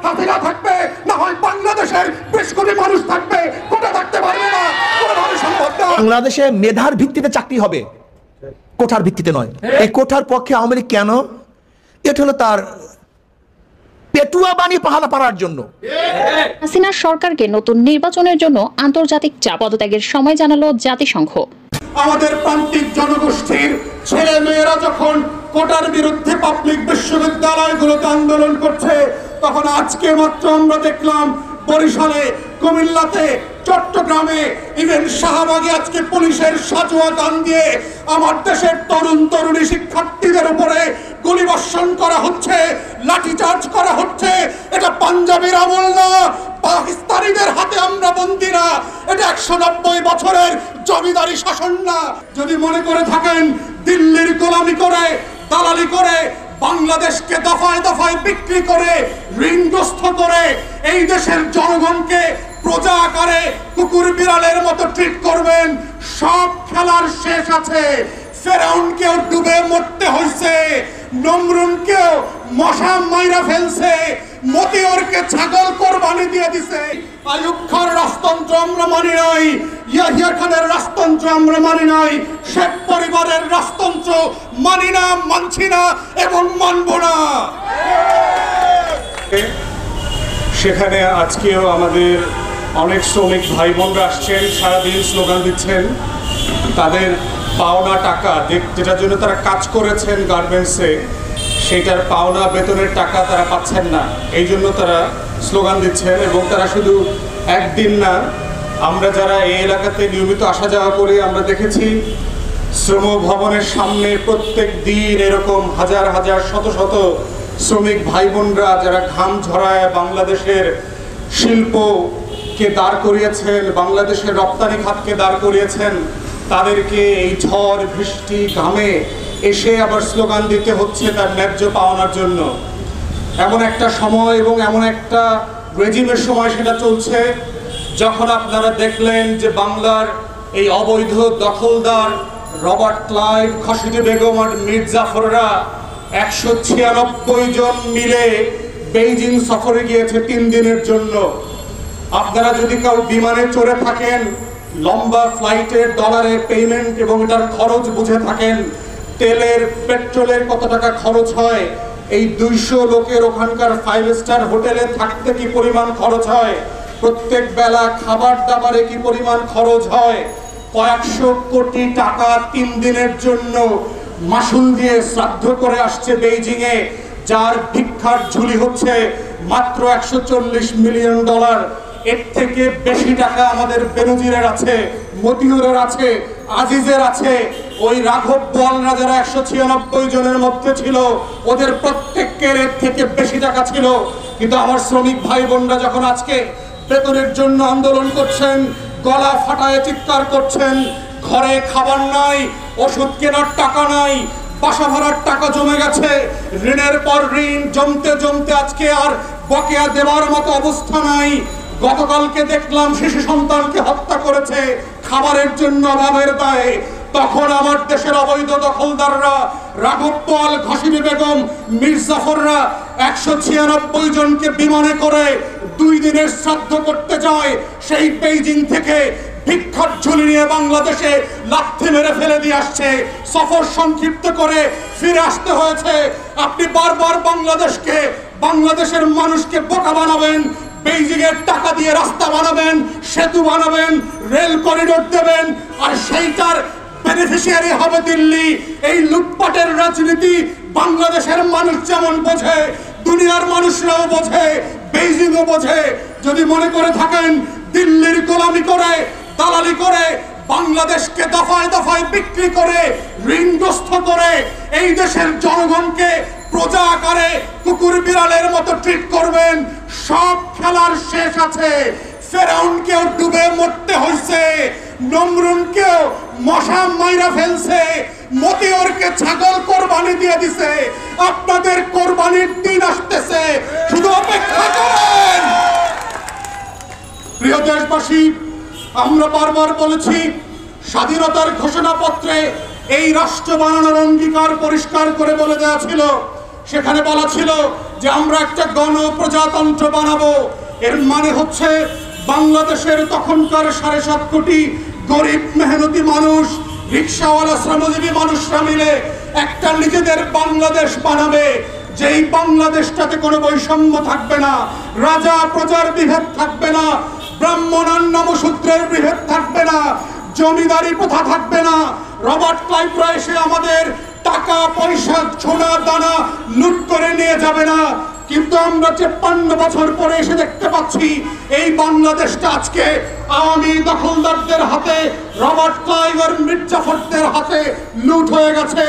হাসিনা থাকবে, না হয় বাংলাদেশের 20 কোটি মানুষ থাকবে, কোটা থাকতে পারবে না, কোনোভাবে সম্ভব না। বাংলাদেশে মেধার ভিত্তিতে চাকরি হবে, কোঠার ভিত্তিতে নয়। এই কোঠার পক্ষে আওয়ামী লীগ কেন? এটা হলো তার পেটুয়া বানিয়ে পাহারা পাড়ার জন্য। হাসিনা সরকারকে নতুন নির্বাচনের জন্য আন্তর্জাতিক চাপ পদত্যাগের সময় জানালো জাতিসংঘ। আমাদের প্রান্তিক জনগোষ্ঠীর ছেলে মেয়েরা যখন কোটার বিরুদ্ধে পাবলিক বিশ্ববিদ্যালয়গুলোতে আন্দোলন করছে, তখন আজকে মাত্র আমরা দেখলাম বরিশালে, কুমিল্লাতে, চট্টগ্রামে, ইভেন শাহবাগে আজকে পুলিশের সাজোয়া গান দিয়ে আমার দেশের তরুণ তরুণী শিক্ষার্থীদের উপরে গুলিবর্ষণ করা হচ্ছে, লাঠিচার্জ করা হচ্ছে। এটা পাঞ্জাবের আমল না, পাকিস্তানিদের হাতে আমরা বন্দী না, এটা 190 বছরের জমিদারি শাসন না। যদি মনে করে থাকেন দিল্লির গোলামি করে, দালালি করে, বাংলাদেশকে দফায় দফায় বিক্রি করে, ঋণগ্রস্ত করে এই দেশের জনগণকে প্রজা আকারে কুকুর বিড়ালের মতো ট্রিট করবেন, সব খেলার শেষ আছে। ফেরাউনকেও ডুবে মরতে হয়েছে, নমরুনকেও মশা মাইরা ফেলছে, মতিয়রকে ছাগল কোরবানি দিয়ে দিছে। আইয়ুব খানের রাজতন্ত্র আমরা মানি নাই, ইয়াহিয়া খানের রাজতন্ত্র আমরা মানি নাই, শেখ পরিবারের রাজতন্ত্র মানি না, মানছি না এবং মানব না। সেখানে আজকেও আমাদের অনেক শ্রমিক ভাই বোনরা আসছেন, সারাদিন স্লোগান দিচ্ছেন। তাদের পাওনা টাকা, যেটার জন্য তারা কাজ করেছেন গার্মেন্টসে, সেটার পাওনা বেতনের টাকা তারা পাচ্ছেন না, এই জন্য তারা স্লোগান দিচ্ছেন। এবং তারা শুধু একদিন না, আমরা যারা এই এলাকাতে নিয়মিত আসা যাওয়া করি, আমরা দেখেছি শ্রম ভবনের সামনে প্রত্যেক দিন এরকম হাজার হাজার শত শত শ্রমিক ভাই বোনরা যারা ঘাম ঝরায় বাংলাদেশের শিল্পকে দাঁড় করিয়েছেন, বাংলাদেশের রপ্তানি খাতকে দাঁড় করিয়েছেন, তাদেরকে এই ঝড় বৃষ্টি ঘামে এসে আবার স্লোগান দিতে হচ্ছে তার ন্যায্য পাওনার জন্য। এমন একটা সময় এবং এমন একটা রেজিমের সময় সেটা চলছে, যখন আপনারা দেখলেন যে বাংলার এই অবৈধ দখলদার রবার্ট ক্লাইভ, খসিদি বেগম আর মীর জাফররা 196 জন মিলে বেইজিং সফরে গিয়েছে 3 দিনের জন্য। আপনারা যদি কেউ বিমানে চড়ে থাকেন, লম্বা ফ্লাইটের ডলারে পেমেন্ট এবং এটার খরচ বুঝে থাকেন, তেলের পেট্রোলের কত টাকা খরচ হয়, এই 200 লোকের ওখানকার 5 স্টার হোটেলে থাকতে কি পরিমাণ খরচ হয়, প্রত্যেক বেলা খাবার দাবারে কি পরিমাণ খরচ হয়, কয়েকশো কোটি টাকা 3 দিনের জন্য মাসুল দিয়ে শ্রাদ্ধ করে আসছে বেইজিং এ, যার ভিক্ষার ঝুলি হচ্ছে মাত্র $140 মিলিয়ন। এর থেকে বেশি টাকা আমাদের বেনজিরের আছে, মতিউরের আছে, আজিজের আছে। ওই রাঘব বোয়ালরা যারা 196 জনের মধ্যে ছিল, ওদের প্রত্যেকের এর থেকে বেশি টাকা ছিল। কিন্তু আমার শ্রমিক ভাই বোনরা যখন আজকে বেতনের জন্য আন্দোলন করছেন, গলা ফাটায় চিৎকার করছেন, ঘরে খাবার নাই, ওষুধ কেনার টাকা নাই, বাসা ভাড়ার টাকা জমে গেছে, ঋণের পর ঋণ জমতে জমতে আজকে আর বকেয়া দেওয়ার মতো অবস্থা নাই। গতকালকে দেখলাম শিশু সন্তানকে হত্যা করেছে খাবারের জন্য অভাবের দায়ে। তখন আমার দেশের অবৈধ দখলদাররা, রাঘব বোয়াল, খসিদি বেগম, মীর জাফররা 196 জনকে বিমানে করে 2 দিনের শ্রাদ্ধ করতে যায়। সেই বেইজিং থেকে ভিক্ষার ঝুলি নিয়ে বাংলাদেশে লাথি মেরে ফেলে দিয়ে আসছে। সফর সংক্ষিপ্ত করে ফিরে আসতে হয়েছে। আপনি বারবার বাংলাদেশকে, বাংলাদেশের মানুষকে বোকা বানাবেন, বেইজিং এর টাকা দিয়ে রাস্তা বানাবেন, সেতু বানাবেন, রেল করিডোর দেবেন, আর সেইটার বেনিফিশিয়ারি হবে দিল্লি। এই লুটপাটের রাজনীতি বাংলাদেশের মানুষ যেমন বোঝে, দুনিয়ার মানুষরাও বোঝে, বেইজিংও বোঝে। যদি মনে করে থাকেন দিল্লির গোলামি করে, দালালি করে, বাংলাদেশকে দফায় দফায় বিক্রি করে, ঋণগ্রস্ত করে এই দেশের জনগণকে প্রজা আকারে কুকুর বিড়ালের মতো ট্রিট করবেন, সব খেলার শেষ আছে। ফেরাউনকেও ডুবে মরতে হয়েছে, নমরুনকেও মশা মাইরা ফেলছে, মতিয়রকে ছাগল কোরবানি দিয়ে দিছে। আপনাদের কোরবানির দিন আসতেছে, শুধু অপেক্ষা করেন। প্রিয় দেশবাসী, আমরা বারবার বলেছি, স্বাধীনতার ঘোষণাপত্রে এই রাষ্ট্র বানানোর অঙ্গীকার পরিষ্কার করে বলে দেওয়া ছিল, সেখানে বলা ছিল যে আমরা একটা গণপ্রজাতন্ত্র বানাবো। এর মানে হচ্ছে বাংলাদেশের তখনকার 7.5 কোটি গরিব মেহনতি মানুষ, রিক্সাওয়ালা, শ্রমজীবী মানুষরা মিলে একটা নিজেদের বাংলাদেশ বানাবে, যেই বাংলাদেশটাতে কোনো বৈষম্য থাকবে না, রাজা প্রজার বিভেদ থাকবে না, ব্রাহ্মণ আর নমশূদ্রের বিভেদ থাকবে না, জমিদারি প্রথা থাকবে না, রবার্ট ক্লাইভরা এসে আমাদের টাকা পয়সা সোনা দানা লুট করে নিয়ে যাবে না। কিন্তু আমরা 53 বছর পরে এসে দেখতে পাচ্ছি এই বাংলাদেশটা আজকে আওয়ামী দখলদারদের হাতে, রবার্ট ক্লাইভ আর মির্জাফরদের হাতে লুট হয়ে গেছে।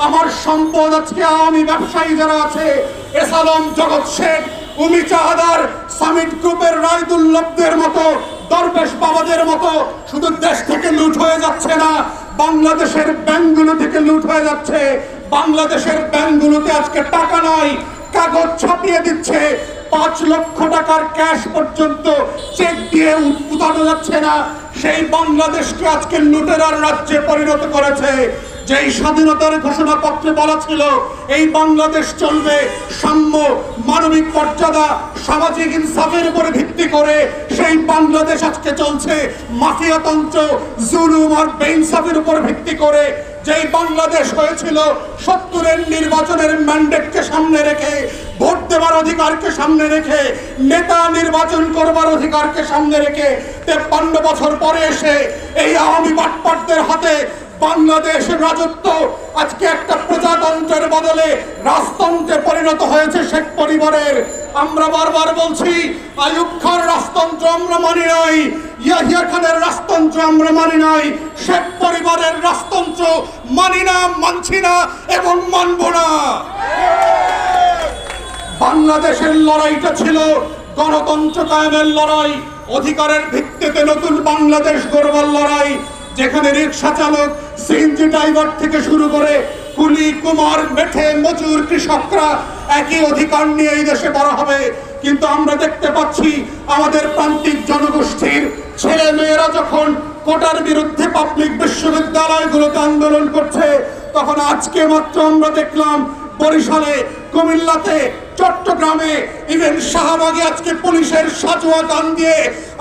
আমার সম্পদ আজকে আওয়ামী ব্যবসায়ী যারা আছে, এসালম, জগৎ শেখ, উমি চাহাদার, সামিট গ্রুপের রায়দুল্লভদের মতো, দরবেশ বাবাদের মতো শুধু দেশ থেকে লুট হয়ে যাচ্ছে না, বাংলাদেশের ব্যাংকগুলো থেকে লুট হয়ে যাচ্ছে। বাংলাদেশের ব্যাংকগুলোতে আজকে টাকা নাই, কাগজ ছাপিয়ে দিচ্ছে, 5 লক্ষ টাকার ক্যাশ পর্যন্ত চেক দিয়ে উঠানো যাচ্ছে না। সেই বাংলাদেশকে আজকে লুটেরার রাজ্যে পরিণত করেছে। যেই স্বাধীনতার ঘোষণাপত্রে বলা ছিল এই বাংলাদেশ চলবে সাম্য, মানবিক মর্যাদা, সামাজিক ইনসাফের উপরে ভিত্তি করে, সেই বাংলাদেশ আজকে চলছে মাফিয়াতন্ত্র, জুলুম আর বেইনসাফের উপর ভিত্তি করে। যেই বাংলাদেশ হয়েছিল 70-এর নির্বাচনের ম্যান্ডেটকে সামনে রেখে, ভোট দেওয়ার অধিকারকে সামনে রেখে, নেতা নির্বাচন করবার অধিকারকে সামনে রেখে, 53 বছর পরে এসে এই আওয়ামী বাটপাটদের হাতে বাংলাদেশের রাজত্ব আজকে একটা প্রজাতন্ত্রের বদলে রাজতন্ত্রে পরিণত হয়েছে শেখ পরিবারের। আমরা বারবার বলছি আইয়ুব খান রাজতন্ত্র আমরা মানি নাই, ইয়াহিয়া খানের রাজতন্ত্র আমরা মানি নাই, শেখ পরিবারের রাজতন্ত্র মানি না, মানছি না এবং মানব না। বাংলাদেশের লড়াইটা ছিল গণতন্ত্র কায়েমের লড়াই, অধিকারের ভিত্তিতে নতুন বাংলাদেশ গড়বার লড়াই, যেখানে রিক্সা চালক, সিএনজি ড্রাইভার থেকে শুরু করে কুলি, কুমার, মেঠে, মজুর, কৃষকরা একই অধিকার নিয়ে এই দেশে বড় হবে। কিন্তু আমরা দেখতে পাচ্ছি আমাদের প্রান্তিক জনগোষ্ঠীর ছেলে মেয়েরা যখন কোটার বিরুদ্ধে পাবলিক বিশ্ববিদ্যালয়গুলোতে আন্দোলন করছে, তখন আজকে মাত্র আমরা দেখলাম বরিশালে, কুমিল্লাতে, চট্টগ্রামে, ইভেন শাহবাগে আজকে পুলিশের সাজোয়া গান দিয়ে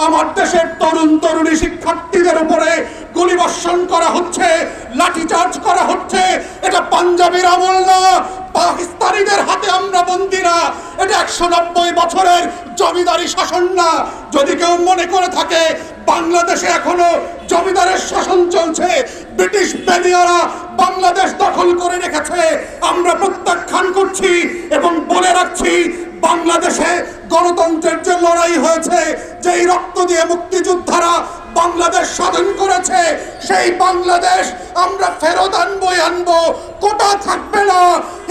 আমার দেশের তরুণ তরুণী শিক্ষার্থীদের উপরে গুলিবর্ষণ করা হচ্ছে, লাঠিচার্জ করা হচ্ছে। এটা পাঞ্জাবের আমল না, পাকিস্তানিদের হাতে আমরা বন্দী না, এটা 190 বছরের জমিদারি শাসন না। যদি কেউ মনে করে থাকে বাংলাদেশে এখনো জমিদারের শাসন চলছে, ব্রিটিশ বেনিয়ারা বাংলাদেশ দখল করে রেখেছে, আমরা প্রত্যাখ্যান করছি এবং বলে রাখছি বাংলাদেশে গণতন্ত্রের যে লড়াই হয়েছে, যেই রক্ত দিয়ে মুক্তিযোদ্ধারা বাংলাদেশ স্বাধীন করেছে, সেই বাংলাদেশ আমরা ফেরত আনবো। কোটা থাকবে না,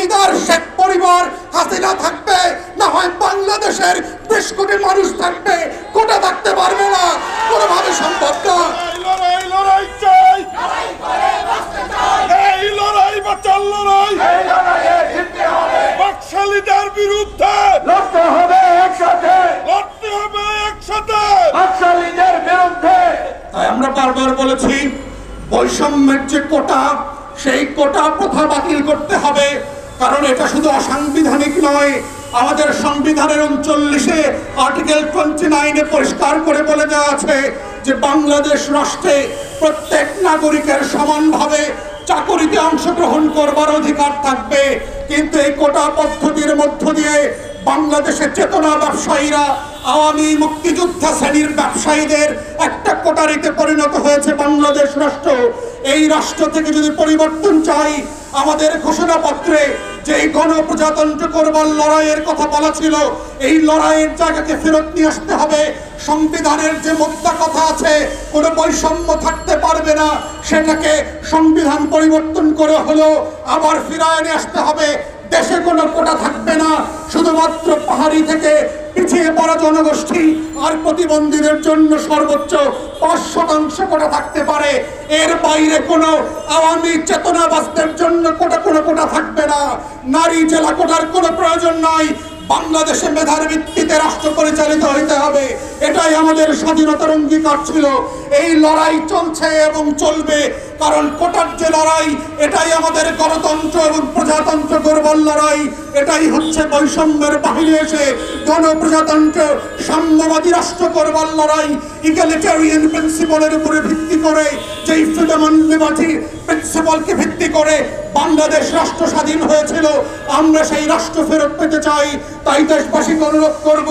ইদার শেখ পরিবার, হাসিনা থাকবে, না হয় বাংলাদেশের 20 কোটি মানুষ থাকবে, কোটা থাকতে পারবে না, কোনোভাবে সম্ভব না। লড়াই চাই, এই লড়াই বাঁচার লড়াই, বাকশালীদের বিরুদ্ধে লড়তে হবে একসাথে, বাকশালীদের বিরুদ্ধে। তাই আমরা বারবার বলেছি বৈষম্যের যে কোটা, সেই কোটা প্রথা বাতিল করতে হবে, কারণ এটা শুধু অসাংবিধানিক নয়। আমাদের সংবিধানের 39-এ আর্টিকেল 29-এ পরিষ্কার করে বলে দেওয়া আছে যে বাংলাদেশ রাষ্ট্রে প্রত্যেক নাগরিকের সমানভাবে চাকরিতে অংশগ্রহণ করবার অধিকার থাকবে। কিন্তু এই কোটা পদ্ধতির মধ্য দিয়ে বাংলাদেশের চেতনা ব্যবসায়ীরা, আওয়ামী মুক্তিযোদ্ধা শ্রেণীর ব্যবসায়ীদের একটা কোটারিতে পরিণত হয়েছে বাংলাদেশ রাষ্ট্র। এই রাষ্ট্র থেকে যদি পরিবর্তন চাই, আমাদের ঘোষণাপত্রে যে গণপ্রজাতন্ত্র করবার লড়াইয়ের কথা বলা ছিল, এই লড়াইয়ের জায়গাকে ফেরত নিয়ে আসতে হবে। সংবিধানের যে মোদ্দা কথা আছে, কোনো বৈষম্য থাকতে পারবে না, সেটাকে সংবিধান পরিবর্তন করে হলেও আবার ফিরায় নিয়ে আসতে হবে। দেশে কোনো কোটা থাকবে না, শুধুমাত্র পাহাড়ি থেকে পিছিয়ে পড়া জনগোষ্ঠী আর প্রতিবন্ধীদের জন্য সর্বোচ্চ 5% কোটা থাকতে পারে। এর বাইরে কোনো আওয়ামী চেতনাবাসদের জন্য কোনো কোটা থাকবে না। নারী জেলা কোটার কোনো প্রয়োজন নাই, বাংলাদেশে মেধার ভিত্তিতে রাষ্ট্র পরিচালিত হইতে হবে, এটাই আমাদের স্বাধীনতার অঙ্গীকার ছিল। এই লড়াই চলছে এবং চলবে, কারণ কোটার যে লড়াই, এটাই আমাদের গণতন্ত্র এবং প্রজাতন্ত্র গড়বার লড়াই। এটাই হচ্ছে বৈষম্যের বাহিরে এসে গণপ্রজাতন্ত্র সাম্যবাদী রাষ্ট্র করবার লড়াই। ইগালিটেরিয়ান প্রিন্সিপালের উপরে ভিত্তি করে, যেই ফ্রিডম অ্যান্ড লিবার্টি প্রিন্সিপালকে ভিত্তি করে বাংলাদেশ রাষ্ট্র স্বাধীন হয়েছিল, আমরা সেই রাষ্ট্র ফেরত পেতে চাই। তাই দেশবাসীকে অনুরোধ করব,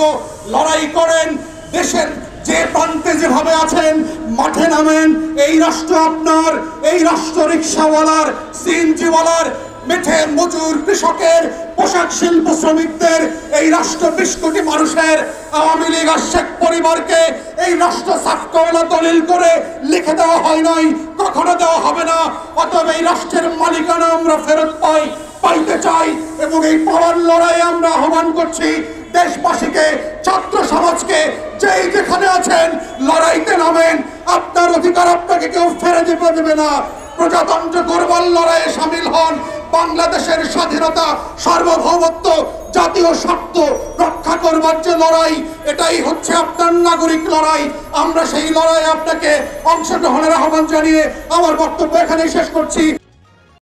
লড়াই করেন, দেশের যে প্রান্তে যেভাবে আছেন মাঠে নামেন। এই রাষ্ট্র আপনার, এই রাষ্ট্র রিক্সাওয়ালার, সিএনজিওয়ালার, মেঠে মজুর, কৃষকের, পোশাক শিল্প শ্রমিকদের, এই রাষ্ট্র 20 কোটি মানুষের। আওয়ামী লীগ আর শেখ পরিবারকে এই রাষ্ট্র সাফকাওয়ালা দলিল করে লিখে দেওয়া হয় নাই, কখনো দেওয়া হবে না। অতএব এই রাষ্ট্রের মালিকানা আমরা ফেরত পাইতে চাই এবং এই পাওয়ার লড়াই আমরা আহ্বান করছি দেশবাসীকে, ছাত্র সমাজকে, যেই যেখানে আছেন লড়াইতে নামেন। আপনার অধিকার আপনাকে কেউ ফেরে দেবে না। প্রজাতন্ত্র গড়বার লড়াইয়ে সামিল হন। বাংলাদেশের স্বাধীনতা, সার্বভৌমত্ব, জাতীয় স্বার্থ রক্ষা করবার যে লড়াই, এটাই হচ্ছে আপনার নাগরিক লড়াই। আমরা সেই লড়াইয়ে আপনাকে অংশগ্রহণের আহ্বান জানিয়ে আমার বক্তব্য এখানেই শেষ করছি।